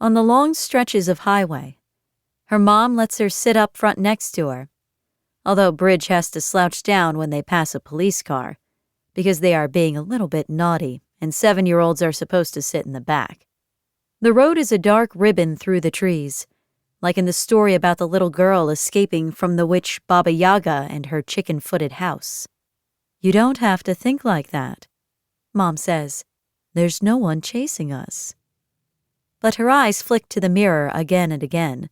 On the long stretches of highway, her mom lets her sit up front next to her, although Bridge has to slouch down when they pass a police car, because they are being a little bit naughty and 7-year-olds are supposed to sit in the back. The road is a dark ribbon through the trees, like in the story about the little girl escaping from the witch Baba Yaga and her chicken-footed house. You don't have to think like that, Mom says. There's no one chasing us. But her eyes flick to the mirror again and again,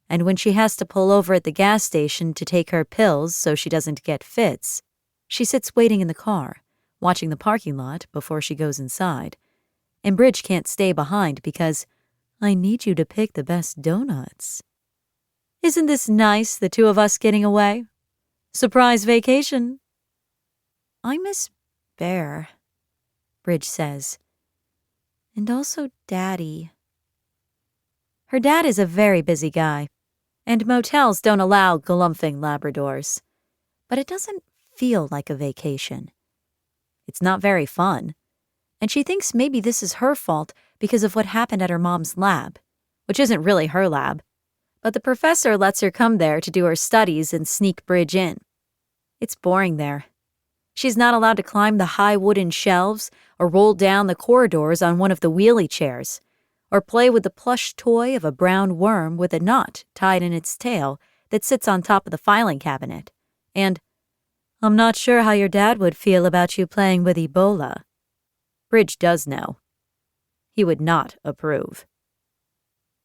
and when she has to pull over at the gas station to take her pills so she doesn't get fits, she sits waiting in the car, watching the parking lot before she goes inside. And Bridge can't stay behind because I need you to pick the best donuts. Isn't this nice, the two of us getting away? Surprise vacation. I miss Bear, Bridge says. And also Daddy. Her dad is a very busy guy, and motels don't allow galumphing Labradors. But it doesn't feel like a vacation. It's not very fun, and she thinks maybe this is her fault because of what happened at her mom's lab, which isn't really her lab, but the professor lets her come there to do her studies and sneak Bridge in. It's boring there. She's not allowed to climb the high wooden shelves or roll down the corridors on one of the wheelie chairs, or play with the plush toy of a brown worm with a knot tied in its tail that sits on top of the filing cabinet. And I'm not sure how your dad would feel about you playing with Ebola. Bridge does know. He would not approve.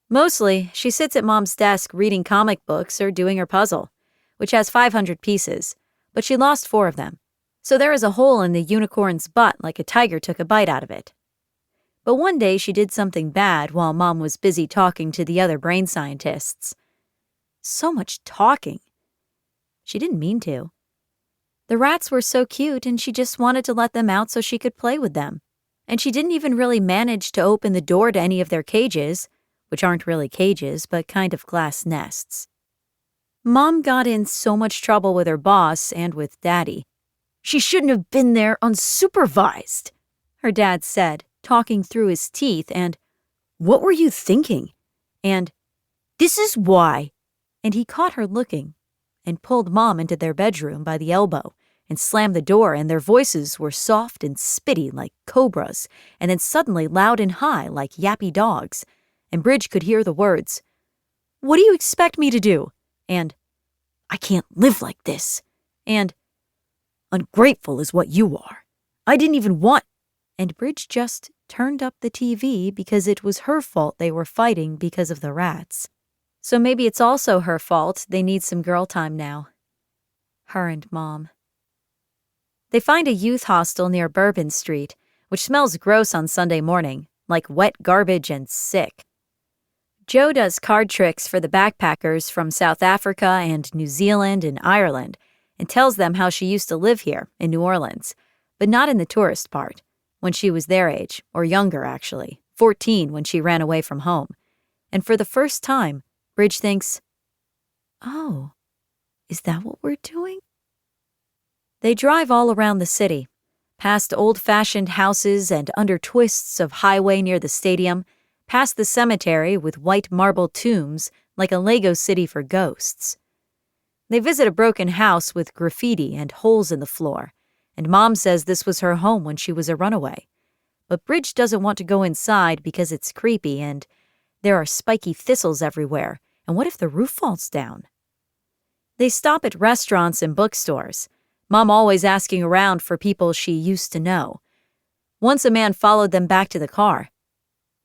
Mostly, she sits at Mom's desk reading comic books or doing her puzzle, which has 500 pieces, but she lost 4 of them, so there is a hole in the unicorn's butt like a tiger took a bite out of it. But one day she did something bad while Mom was busy talking to the other brain scientists. So much talking. She didn't mean to. The rats were so cute and she just wanted to let them out so she could play with them. And she didn't even really manage to open the door to any of their cages, which aren't really cages but kind of glass nests. Mom got in so much trouble with her boss and with Daddy. She shouldn't have been there unsupervised, her dad said, talking through his teeth, and, what were you thinking? And, this is why. And he caught her looking and pulled Mom into their bedroom by the elbow and slammed the door, and their voices were soft and spitty like cobras, and then suddenly loud and high like yappy dogs, and Bridge could hear the words, what do you expect me to do? And, I can't live like this. And, ungrateful is what you are. I didn't even want. And Bridge just turned up the TV because it was her fault they were fighting because of the rats. So maybe it's also her fault they need some girl time now. Her and Mom. They find a youth hostel near Bourbon Street, which smells gross on Sunday morning, like wet garbage and sick. Jo does card tricks for the backpackers from South Africa and New Zealand and Ireland, and tells them how she used to live here in New Orleans, but not in the tourist part, when she was their age, or younger actually, 14 when she ran away from home. And for the first time, Bridge thinks, oh, is that what we're doing? They drive all around the city, past old-fashioned houses and under twists of highway near the stadium, past the cemetery with white marble tombs like a Lego city for ghosts. They visit a broken house with graffiti and holes in the floor, and Mom says this was her home when she was a runaway. But Bridge doesn't want to go inside because it's creepy and there are spiky thistles everywhere, and what if the roof falls down? They stop at restaurants and bookstores, Mom always asking around for people she used to know. Once a man followed them back to the car.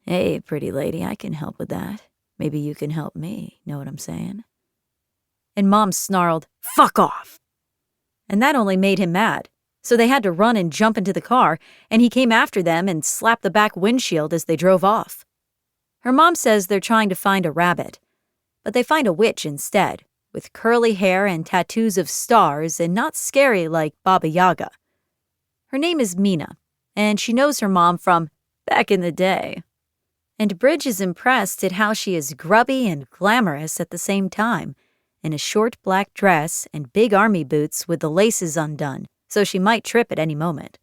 Hey, pretty lady, I can help with that. Maybe you can help me, know what I'm saying? And Mom snarled, fuck off! And that only made him mad. So they had to run and jump into the car, and he came after them and slapped the back windshield as they drove off. Her mom says they're trying to find a rabbit, but they find a witch instead, with curly hair and tattoos of stars and not scary like Baba Yaga. Her name is Mina, and she knows her mom from back in the day. And Bridge is impressed at how she is grubby and glamorous at the same time, in a short black dress and big army boots with the laces undone, so she might trip at any moment.